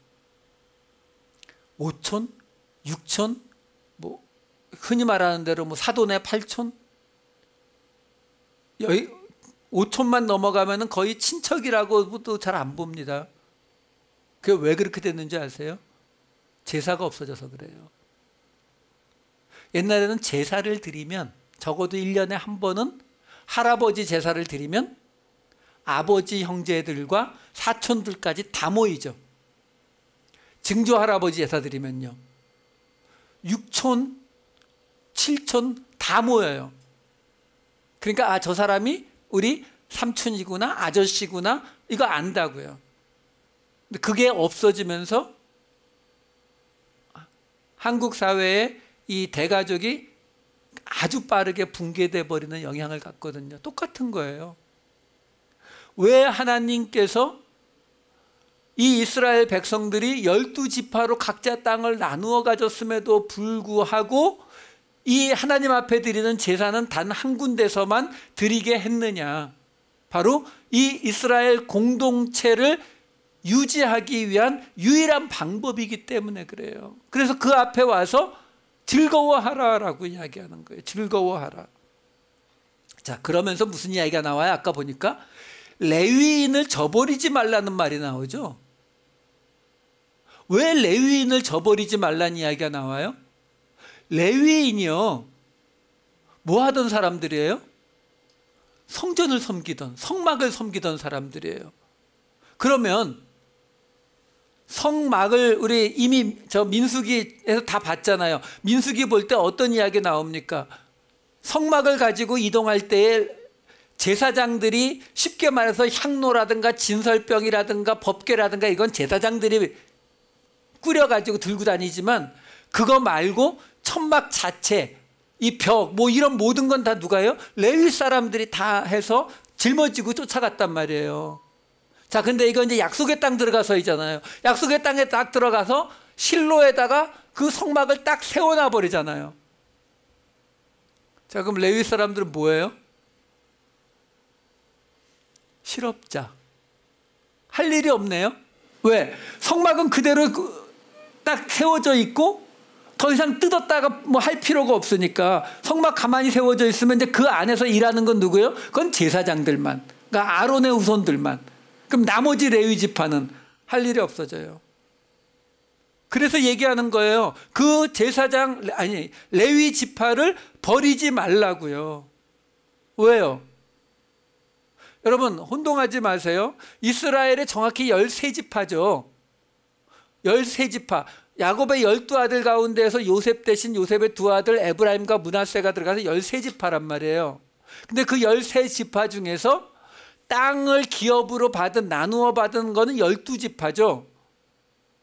5촌? 6촌? 뭐 흔히 말하는 대로 뭐 사돈의 8촌? 5촌만 넘어가면 거의 친척이라고도 잘 안 봅니다. 그게 왜 그렇게 됐는지 아세요? 제사가 없어져서 그래요. 옛날에는 제사를 드리면 적어도 1년에 한 번은 할아버지 제사를 드리면 아버지 형제들과 사촌들까지 다 모이죠. 증조 할아버지 제사 드리면요 6촌, 7촌 다 모여요. 그러니까 저 사람이 우리 삼촌이구나, 아저씨구나, 이거 안다고요. 근데 그게 없어지면서 한국 사회에 이 대가족이 아주 빠르게 붕괴돼 버리는 영향을 갖거든요. 똑같은 거예요. 왜 하나님께서 이 이스라엘 백성들이 12지파로 각자 땅을 나누어 가졌음에도 불구하고 이 하나님 앞에 드리는 제사는 단 한 군데서만 드리게 했느냐? 바로 이 이스라엘 공동체를 유지하기 위한 유일한 방법이기 때문에 그래요. 그래서 그 앞에 와서 즐거워하라라고 이야기하는 거예요. 즐거워하라. 자, 그러면서 무슨 이야기가 나와요? 아까 보니까 레위인을 저버리지 말라는 말이 나오죠. 왜 레위인을 저버리지 말라는 이야기가 나와요? 레위인이요, 뭐 하던 사람들이에요? 성전을 섬기던, 성막을 섬기던 사람들이에요. 그러면 성막을 우리 이미 저 민수기에서 다 봤잖아요. 민수기 볼 때 어떤 이야기 나옵니까? 성막을 가지고 이동할 때에 제사장들이, 쉽게 말해서 향로라든가 진설병이라든가 법궤라든가 이건 제사장들이 꾸려가지고 들고 다니지만, 그거 말고 천막 자체, 이 벽, 뭐 이런 모든 건 다 누가요? 레위 사람들이 다 해서 짊어지고 쫓아갔단 말이에요. 자, 근데 이건 이제 약속의 땅 들어가서이잖아요. 약속의 땅에 딱 들어가서 실로에다가 그 성막을 딱 세워놔 버리잖아요. 자, 그럼 레위 사람들은 뭐예요? 실업자. 할 일이 없네요. 왜? 성막은 그대로 딱 세워져 있고 더 이상 뜯었다가 뭐 할 필요가 없으니까 성막 가만히 세워져 있으면 이제 그 안에서 일하는 건 누구예요? 그건 제사장들만, 그러니까 아론의 후손들만. 그럼 나머지 레위 지파는 할 일이 없어져요. 그래서 얘기하는 거예요. 그 제사장, 아니 레위 지파를 버리지 말라고요. 왜요? 여러분 혼동하지 마세요. 이스라엘에 정확히 13지파죠. 13지파. 야곱의 12아들 가운데에서 요셉 대신 요셉의 두 아들 에브라임과 므낫세가 들어가서 13지파란 말이에요. 근데 그 13지파 중에서 땅을 기업으로 받은, 나누어 받은 거는 12지파죠.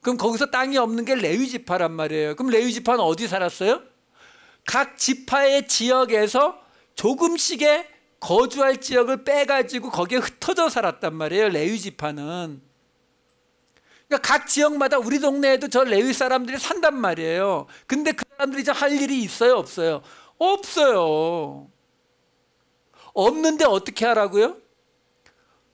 그럼 거기서 땅이 없는 게 레위 지파란 말이에요. 그럼 레위 지파는 어디 살았어요? 각 지파의 지역에서 조금씩의 거주할 지역을 빼가지고 거기에 흩어져 살았단 말이에요. 레위 지파는. 그러니까 각 지역마다 우리 동네에도 저 레위 사람들이 산단 말이에요. 근데 그 사람들이 저 할 일이 있어요, 없어요? 없어요. 없는데 어떻게 하라고요?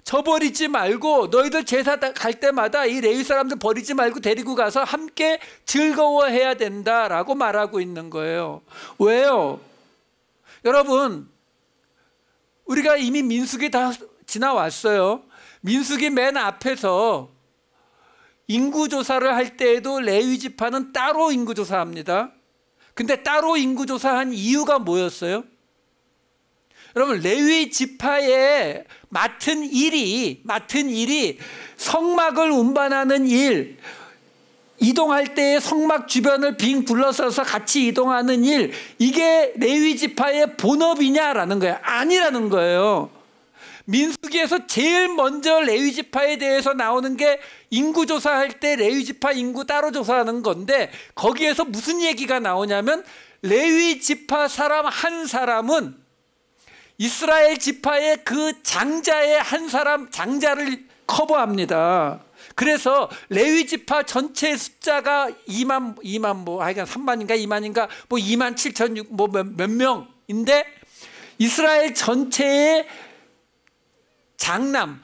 저버리지 말고, 너희들 제사 갈 때마다 이 레위 사람들 버리지 말고 데리고 가서 함께 즐거워해야 된다라고 말하고 있는 거예요. 왜요? 여러분, 우리가 이미 민수기 다 지나왔어요. 민수기 맨 앞에서 인구조사를 할 때에도 레위 지파는 따로 인구조사합니다. 근데 따로 인구조사한 이유가 뭐였어요? 여러분, 레위 지파의 맡은 일이 성막을 운반하는 일, 이동할 때에 성막 주변을 빙 둘러서서 같이 이동하는 일, 이게 레위 지파의 본업이냐라는 거예요. 아니라는 거예요. 민수기에서 제일 먼저 레위 지파에 대해서 나오는 게 인구조사할 때 레위 지파 인구 따로 조사하는 건데, 거기에서 무슨 얘기가 나오냐면 레위 지파 사람 한 사람은 이스라엘 지파의 그 장자의 한 사람, 장자를 커버합니다. 그래서 레위 지파 전체 숫자가 2만 뭐 하여간 3만인가 2만인가 뭐 2만 7천 뭐 몇 명인데, 이스라엘 전체의 장남,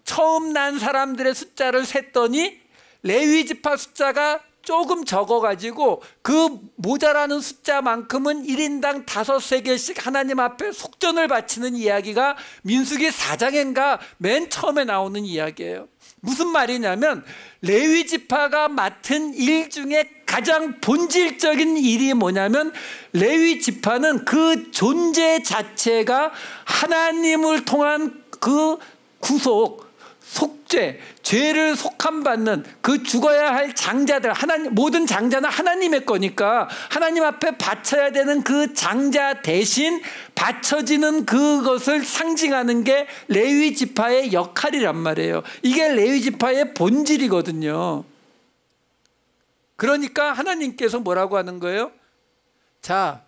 처음 난 사람들의 숫자를 셌더니 레위 지파 숫자가 조금 적어가지고 그 모자라는 숫자만큼은 1인당 5-3개씩 하나님 앞에 속전을 바치는 이야기가 민수기 4장인가 맨 처음에 나오는 이야기예요. 무슨 말이냐면 레위 지파가 맡은 일 중에 가장 본질적인 일이 뭐냐면, 레위 지파는 그 존재 자체가 하나님을 통한 그 구속, 속죄, 죄를 속함받는 그 죽어야 할 장자들, 하나님, 모든 장자는 하나님의 거니까 하나님 앞에 바쳐야 되는 그 장자 대신 바쳐지는 그것을 상징하는 게 레위 지파의 역할이란 말이에요. 이게 레위 지파의 본질이거든요. 그러니까 하나님께서 뭐라고 하는 거예요? 자,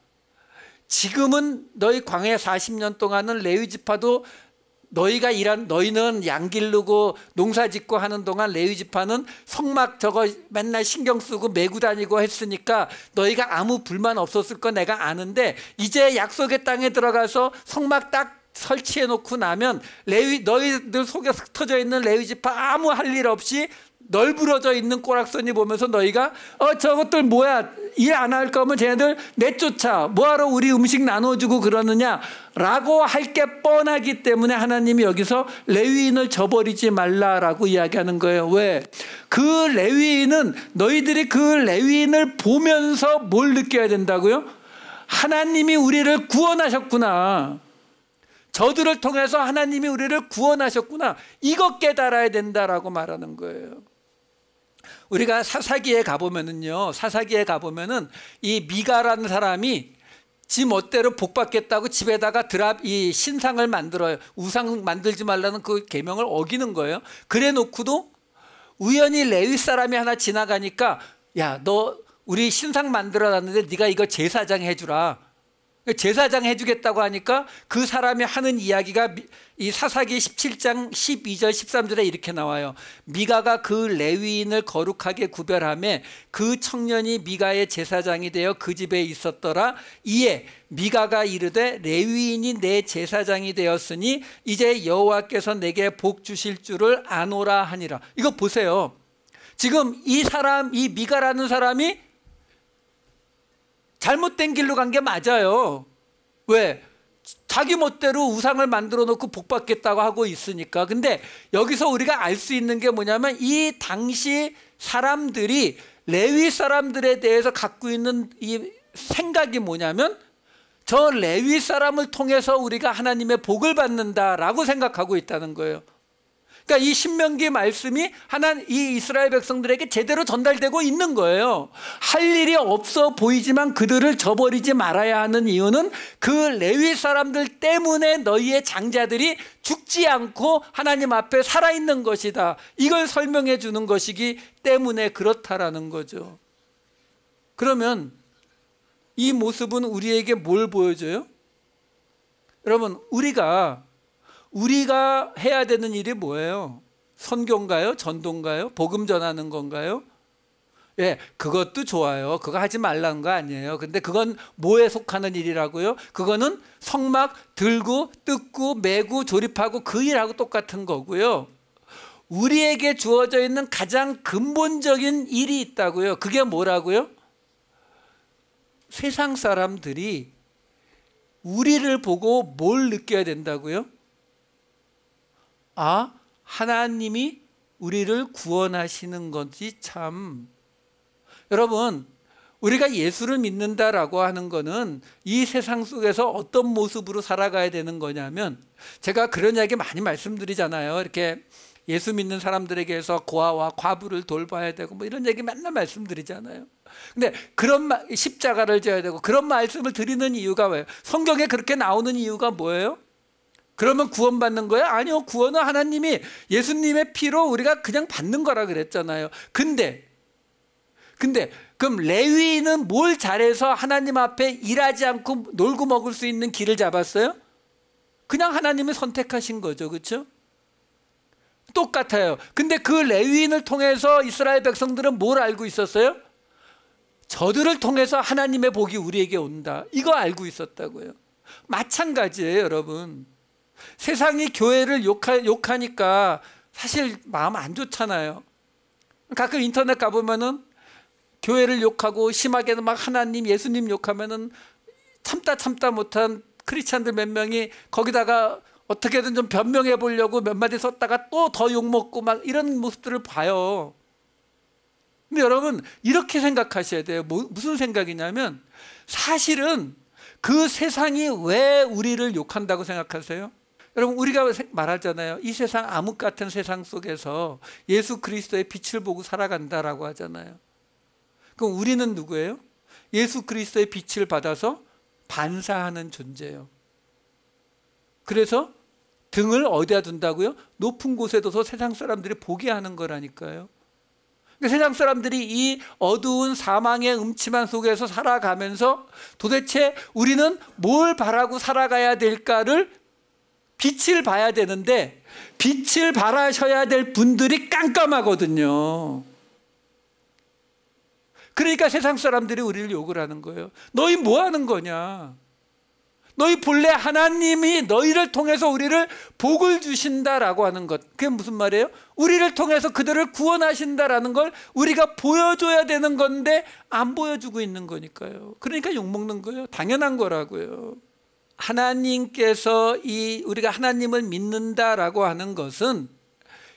지금은 너희 광야 40년 동안은 레위 지파도 너희는 양 기르고 농사 짓고 하는 동안 레위 지파는 성막 저거 맨날 신경 쓰고 메고 다니고 했으니까 너희가 아무 불만 없었을 거 내가 아는데, 이제 약속의 땅에 들어가서 성막 딱 설치해 놓고 나면 너희들 속에 흩어져 있는 레위 지파 아무 할 일 없이 널브러져 있는 꼬락서니 보면서 너희가 저것들 뭐야, 일 안 할 거면 쟤네들 내쫓아, 뭐하러 우리 음식 나눠주고 그러느냐 라고 할 게 뻔하기 때문에 하나님이 여기서 레위인을 저버리지 말라라고 이야기하는 거예요. 왜? 그 레위인은, 너희들이 그 레위인을 보면서 뭘 느껴야 된다고요? 하나님이 우리를 구원하셨구나, 저들을 통해서 하나님이 우리를 구원하셨구나, 이것 깨달아야 된다라고 말하는 거예요. 우리가 사사기에 가보면은요, 사사기에 가보면은 이 미가라는 사람이 지 멋대로 복 받겠다고 집에다가 이 신상을 만들어요. 우상 만들지 말라는 그 계명을 어기는 거예요. 그래 놓고도 우연히 레위 사람이 하나 지나가니까, 야, 너 우리 신상 만들어 놨는데 네가 이거 제사장 해주라. 제사장 해주겠다고 하니까 그 사람이 하는 이야기가 이 사사기 17장 12절 13절에 이렇게 나와요. 미가가 그 레위인을 거룩하게 구별하며 그 청년이 미가의 제사장이 되어 그 집에 있었더라. 이에 미가가 이르되 레위인이 내 제사장이 되었으니 이제 여호와께서 내게 복 주실 줄을 아노라 하니라. 이거 보세요. 지금 이 미가라는 사람이 잘못된 길로 간 게 맞아요. 왜? 자기 멋대로 우상을 만들어 놓고 복 받겠다고 하고 있으니까. 근데 여기서 우리가 알 수 있는 게 뭐냐면, 이 당시 사람들이 레위 사람들에 대해서 갖고 있는 이 생각이 뭐냐면, 저 레위 사람을 통해서 우리가 하나님의 복을 받는다라고 생각하고 있다는 거예요. 그러니까 이 신명기 말씀이 이 이스라엘 백성들에게 제대로 전달되고 있는 거예요. 할 일이 없어 보이지만 그들을 저버리지 말아야 하는 이유는 그 레위 사람들 때문에 너희의 장자들이 죽지 않고 하나님 앞에 살아있는 것이다, 이걸 설명해 주는 것이기 때문에 그렇다라는 거죠. 그러면 이 모습은 우리에게 뭘 보여줘요? 여러분, 우리가 해야 되는 일이 뭐예요? 선교인가요? 전도인가요? 복음 전하는 건가요? 예, 그것도 좋아요. 그거 하지 말라는 거 아니에요. 근데 그건 뭐에 속하는 일이라고요? 그거는 성막 들고 뜯고 메고 조립하고 그 일하고 똑같은 거고요. 우리에게 주어져 있는 가장 근본적인 일이 있다고요. 그게 뭐라고요? 세상 사람들이 우리를 보고 뭘 느껴야 된다고요? 아, 하나님이 우리를 구원하시는 건지 참. 여러분, 우리가 예수를 믿는다라고 하는 거는 이 세상 속에서 어떤 모습으로 살아가야 되는 거냐면, 제가 그런 이야기 많이 말씀드리잖아요. 이렇게 예수 믿는 사람들에게서 고아와 과부를 돌봐야 되고 뭐 이런 얘기 맨날 말씀드리잖아요. 근데 십자가를 져야 되고 그런 말씀을 드리는 이유가 왜요? 성경에 그렇게 나오는 이유가 뭐예요? 그러면 구원받는 거예요? 아니요. 구원은 하나님이 예수님의 피로 우리가 그냥 받는 거라 그랬잖아요. 근데 그럼 레위인은 뭘 잘해서 하나님 앞에 일하지 않고 놀고 먹을 수 있는 길을 잡았어요? 그냥 하나님이 선택하신 거죠. 그렇죠? 똑같아요. 근데 그 레위인을 통해서 이스라엘 백성들은 뭘 알고 있었어요? 저들을 통해서 하나님의 복이 우리에게 온다, 이거 알고 있었다고요. 마찬가지예요. 여러분, 세상이 교회를 욕하니까 사실 마음 안 좋잖아요. 가끔 인터넷 가보면은 교회를 욕하고 심하게는 막 하나님, 예수님 욕하면은 참다 못한 크리스찬들 몇 명이 거기다가 어떻게든 좀 변명해 보려고 몇 마디 썼다가 또 더 욕먹고 막 이런 모습들을 봐요. 근데 여러분, 이렇게 생각하셔야 돼요. 무슨 생각이냐면, 사실은 그 세상이 왜 우리를 욕한다고 생각하세요? 여러분, 우리가 말하잖아요. 이 세상 암흑 같은 세상 속에서 예수 그리스도의 빛을 보고 살아간다라고 하잖아요. 그럼 우리는 누구예요? 예수 그리스도의 빛을 받아서 반사하는 존재예요. 그래서 등을 어디다 둔다고요? 높은 곳에 둬서 세상 사람들이 보게 하는 거라니까요. 세상 사람들이 이 어두운 사망의 음침한 속에서 살아가면서 도대체 우리는 뭘 바라고 살아가야 될까를 빛을 봐야 되는데, 빛을 바라셔야 될 분들이 깜깜하거든요. 그러니까 세상 사람들이 우리를 욕을 하는 거예요. 너희 뭐 하는 거냐? 너희 본래 하나님이 너희를 통해서 우리를 복을 주신다라고 하는 것. 그게 무슨 말이에요? 우리를 통해서 그들을 구원하신다라는 걸 우리가 보여줘야 되는 건데 안 보여주고 있는 거니까요. 그러니까 욕먹는 거예요. 당연한 거라고요. 하나님께서 우리가 하나님을 믿는다라고 하는 것은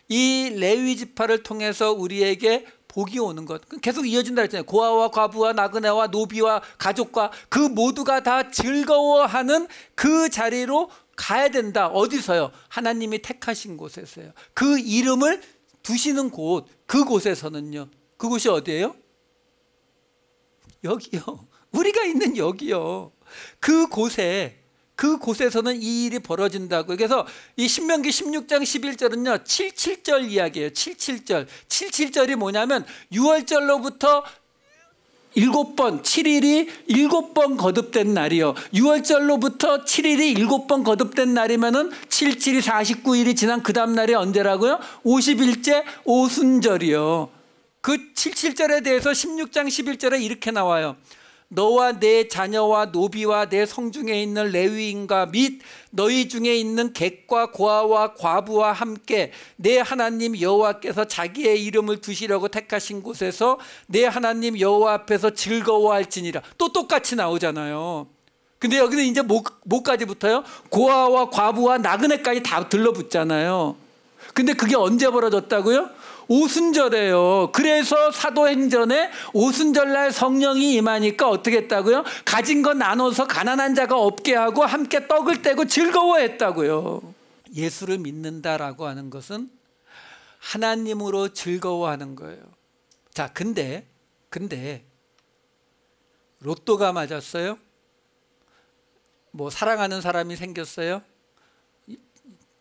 이 레위 지파를 통해서 우리에게 복이 오는 것. 계속 이어진다 했잖아요. 고아와 과부와 나그네와 노비와 가족과 그 모두가 다 즐거워하는 그 자리로 가야 된다. 어디서요? 하나님이 택하신 곳에서요. 그 이름을 두시는 곳, 그곳에서는요. 그곳이 어디예요? 여기요. 우리가 있는 여기요. 그곳에서는 이 일이 벌어진다고. 그래서 이 신명기 16장 11절은요 77절 이야기예요. 77절이 뭐냐면 6월절로부터 7번, 7일이 7번 거듭된 날이요. 6월절로부터 7일이 7번 거듭된 날이면은 77이 49일이 지난 그 다음 날이 언제라고요? 50일째 오순절이요. 그 77절에 대해서 16장 11절에 이렇게 나와요. 너와 내 자녀와 노비와 내 성중에 있는 레위인과 및 너희 중에 있는 객과 고아와 과부와 함께 내 하나님 여호와께서 자기의 이름을 두시려고 택하신 곳에서 내 하나님 여호와 앞에서 즐거워할지니라. 또 똑같이 나오잖아요. 근데 여기는 이제 뭐까지 붙어요? 고아와 과부와 나그네까지 다 들러붙잖아요. 근데 그게 언제 벌어졌다고요? 오순절이에요. 그래서 사도행전에 오순절날 성령이 임하니까 어떻게 했다고요? 가진 거 나눠서 가난한 자가 없게 하고 함께 떡을 떼고 즐거워했다고요. 예수를 믿는다라고 하는 것은 하나님으로 즐거워하는 거예요. 자, 근데 로또가 맞았어요? 뭐 사랑하는 사람이 생겼어요?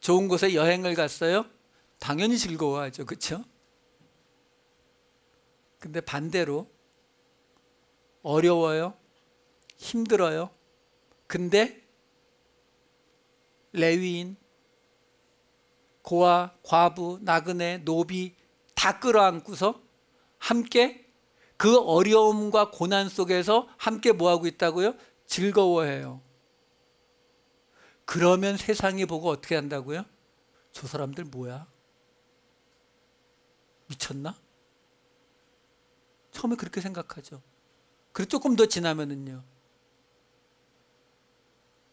좋은 곳에 여행을 갔어요? 당연히 즐거워하죠. 그렇죠? 근데 반대로 어려워요. 힘들어요. 근데 레위인, 고아, 과부, 나그네, 노비 다 끌어안고서 함께 그 어려움과 고난 속에서 함께 뭐하고 있다고요? 즐거워해요. 그러면 세상이 보고 어떻게 한다고요? 저 사람들 뭐야? 미쳤나? 처음에 그렇게 생각하죠. 그리고 조금 더 지나면은요,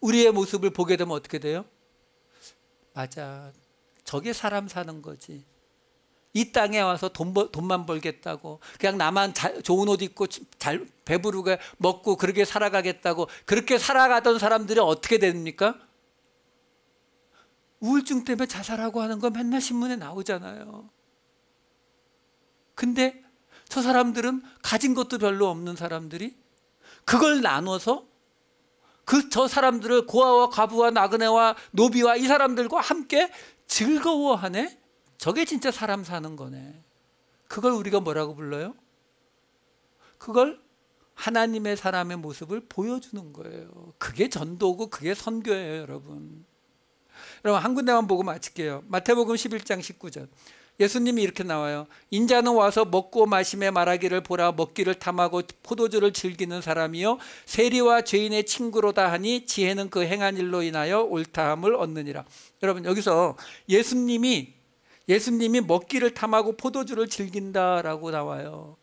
우리의 모습을 보게 되면 어떻게 돼요? 맞아, 저게 사람 사는 거지. 이 땅에 와서 돈만 벌겠다고, 그냥 나만 좋은 옷 입고 잘 배부르게 먹고 그렇게 살아가겠다고, 그렇게 살아가던 사람들이 어떻게 됩니까? 우울증 때문에 자살하고 하는 거 맨날 신문에 나오잖아요. 근데 저 사람들은 가진 것도 별로 없는 사람들이 그걸 나눠서 저 사람들을 고아와 과부와 나그네와 노비와 이 사람들과 함께 즐거워하네. 저게 진짜 사람 사는 거네. 그걸 우리가 뭐라고 불러요? 그걸 하나님의 사람의 모습을 보여주는 거예요. 그게 전도고 그게 선교예요, 여러분. 여러분, 한 군데만 보고 마칠게요. 마태복음 11장 19절. 예수님이 이렇게 나와요. 인자는 와서 먹고 마심에 말하기를 보라, 먹기를 탐하고 포도주를 즐기는 사람이요 세리와 죄인의 친구로다 하니 지혜는 그 행한 일로 인하여 옳다함을 얻느니라. 여러분, 여기서 예수님이 먹기를 탐하고 포도주를 즐긴다라고 나와요.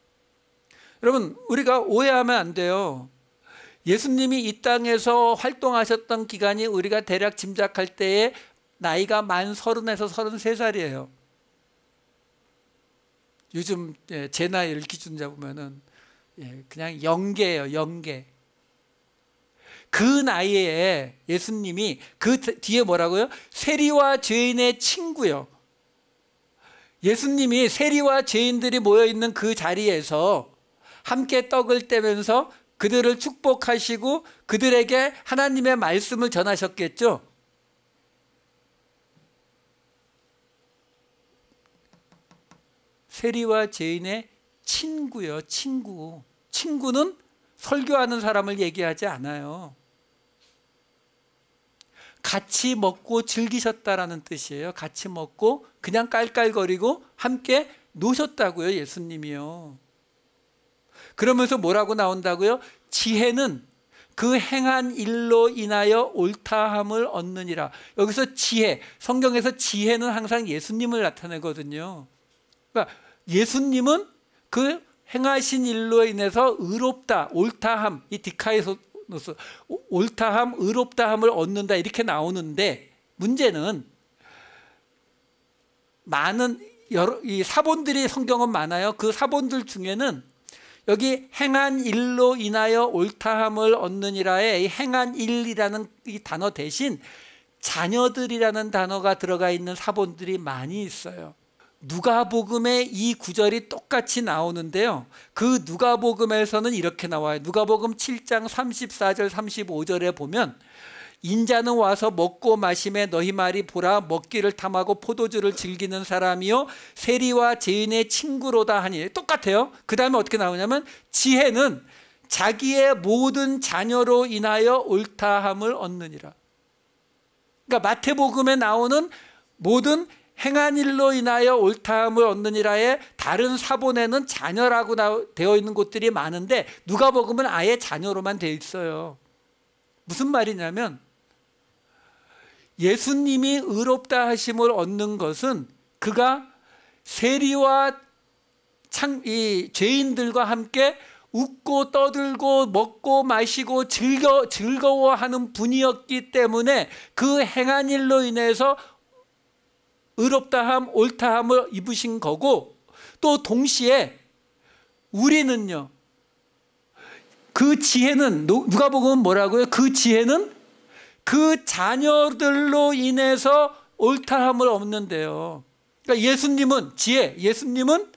여러분, 우리가 오해하면 안 돼요. 예수님이 이 땅에서 활동하셨던 기간이 우리가 대략 짐작할 때에 나이가 만 30에서 33살이에요. 요즘 제 나이를 기준 잡으면은 그냥 영계예요, 영계. 그 나이에 예수님이 그 뒤에 뭐라고요? 세리와 죄인의 친구요. 예수님이 세리와 죄인들이 모여있는 그 자리에서 함께 떡을 떼면서 그들을 축복하시고 그들에게 하나님의 말씀을 전하셨겠죠. 세리와 죄인의 친구요. 친구는 설교하는 사람을 얘기하지 않아요. 같이 먹고 즐기셨다라는 뜻이에요. 같이 먹고 그냥 깔깔거리고 함께 노셨다고요. 예수님이요. 그러면서 뭐라고 나온다고요? 지혜는 그 행한 일로 인하여 옳다함을 얻느니라. 여기서 지혜, 성경에서 지혜는 항상 예수님을 나타내거든요. 그러니까 예수님은 그 행하신 일로 인해서 의롭다, 옳다함, 이 디카에서 옳다함, 의롭다함을 얻는다 이렇게 나오는데, 문제는 많은 이 사본들이 성경은 많아요. 그 사본들 중에는 여기 행한 일로 인하여 옳다함을 얻느니라의 이 행한 일이라는 이 단어 대신 자녀들이라는 단어가 들어가 있는 사본들이 많이 있어요. 누가복음에 이 구절이 똑같이 나오는데요. 그 누가복음에서는 이렇게 나와요. 누가복음 7장 34절 35절에 보면 인자는 와서 먹고 마심에 너희 말이 보라 먹기를 탐하고 포도주를 즐기는 사람이요 세리와 죄인의 친구로다 하니, 똑같아요. 그 다음에 어떻게 나오냐면 지혜는 자기의 모든 자녀로 인하여 옳다함을 얻느니라. 그러니까 마태복음에 나오는 모든 행한 일로 인하여 옳다함을 얻느니라의 다른 사본에는 자녀라고 되어 있는 곳들이 많은데 누가복음은 아예 자녀로만 되어 있어요. 무슨 말이냐면 예수님이 의롭다 하심을 얻는 것은 그가 세리와 이 죄인들과 함께 웃고 떠들고 먹고 마시고 즐거워하는 분이었기 때문에 그 행한 일로 인해서 의롭다함, 옳다함을 입으신 거고, 또 동시에 우리는요, 그 지혜는 누가복음은 뭐라고요? 그 지혜는 그 자녀들로 인해서 옳다함을 얻는데요. 그러니까 예수님은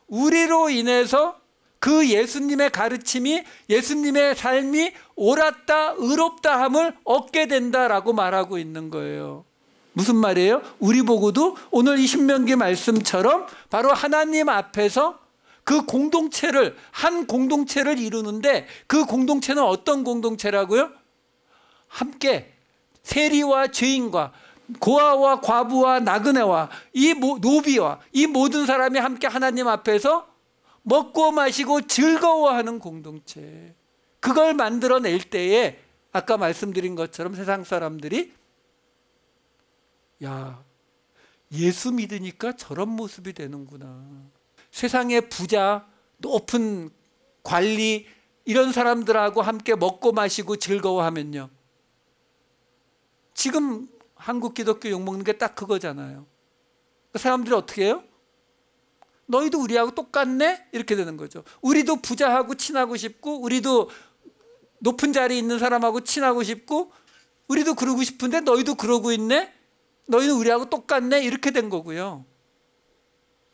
우리로 인해서 그 예수님의 가르침이, 예수님의 삶이 옳았다, 의롭다함을 얻게 된다라고 말하고 있는 거예요. 무슨 말이에요? 우리 보고도 오늘 이 신명기 말씀처럼 바로 하나님 앞에서 그 공동체를, 한 공동체를 이루는데, 그 공동체는 어떤 공동체라고요? 함께 세리와 죄인과 고아와 과부와 나그네와 이 노비와 이 모든 사람이 함께 하나님 앞에서 먹고 마시고 즐거워하는 공동체, 그걸 만들어낼 때에 아까 말씀드린 것처럼 세상 사람들이 야, 예수 믿으니까 저런 모습이 되는구나. 세상의 부자, 높은 관리 이런 사람들하고 함께 먹고 마시고 즐거워하면요, 지금 한국 기독교 욕먹는 게 딱 그거잖아요. 사람들이 어떻게 해요? 너희도 우리하고 똑같네? 이렇게 되는 거죠. 우리도 부자하고 친하고 싶고, 우리도 높은 자리에 있는 사람하고 친하고 싶고, 우리도 그러고 싶은데 너희도 그러고 있네? 너희는 우리하고 똑같네? 이렇게 된 거고요.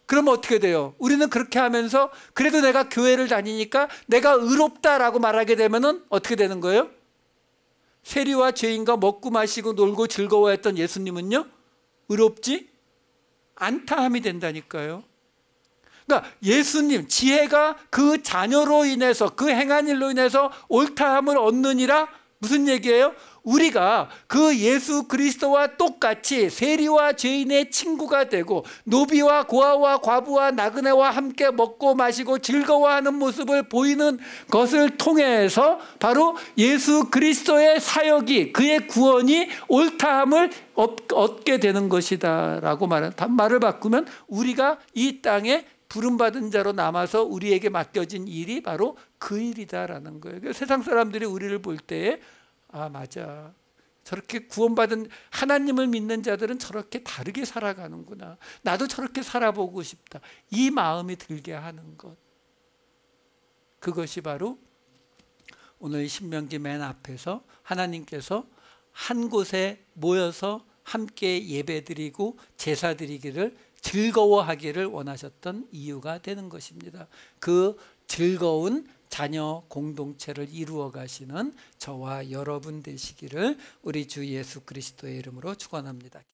그러면 어떻게 돼요? 우리는 그렇게 하면서 그래도 내가 교회를 다니니까 내가 의롭다라고 말하게 되면은 어떻게 되는 거예요? 세리와 죄인과 먹고 마시고 놀고 즐거워했던 예수님은요, 의롭지 않다함이 된다니까요. 그러니까 예수님, 지혜가 그 자녀로 인해서, 그 행한 일로 인해서 옳다함을 얻느니라. 무슨 얘기예요? 우리가 그 예수 그리스도와 똑같이 세리와 죄인의 친구가 되고 노비와 고아와 과부와 나그네와 함께 먹고 마시고 즐거워하는 모습을 보이는 것을 통해서 바로 예수 그리스도의 사역이, 그의 구원이 옳다함을 얻게 되는 것이다 라고 말을 바꾸면 우리가 이 땅에 부름받은 자로 남아서 우리에게 맡겨진 일이 바로 그 일이다라는 거예요. 세상 사람들이 우리를 볼 때에 아, 맞아, 저렇게 구원받은 하나님을 믿는 자들은 저렇게 다르게 살아가는구나, 나도 저렇게 살아보고 싶다, 이 마음이 들게 하는 것, 그것이 바로 오늘 신명기 맨 앞에서 하나님께서 한 곳에 모여서 함께 예배드리고 제사드리기를 즐거워하기를 원하셨던 이유가 되는 것입니다. 그 즐거운 자녀 공동체를 이루어 가시는 저와 여러분 되시기를 우리 주 예수 그리스도의 이름으로 축원합니다.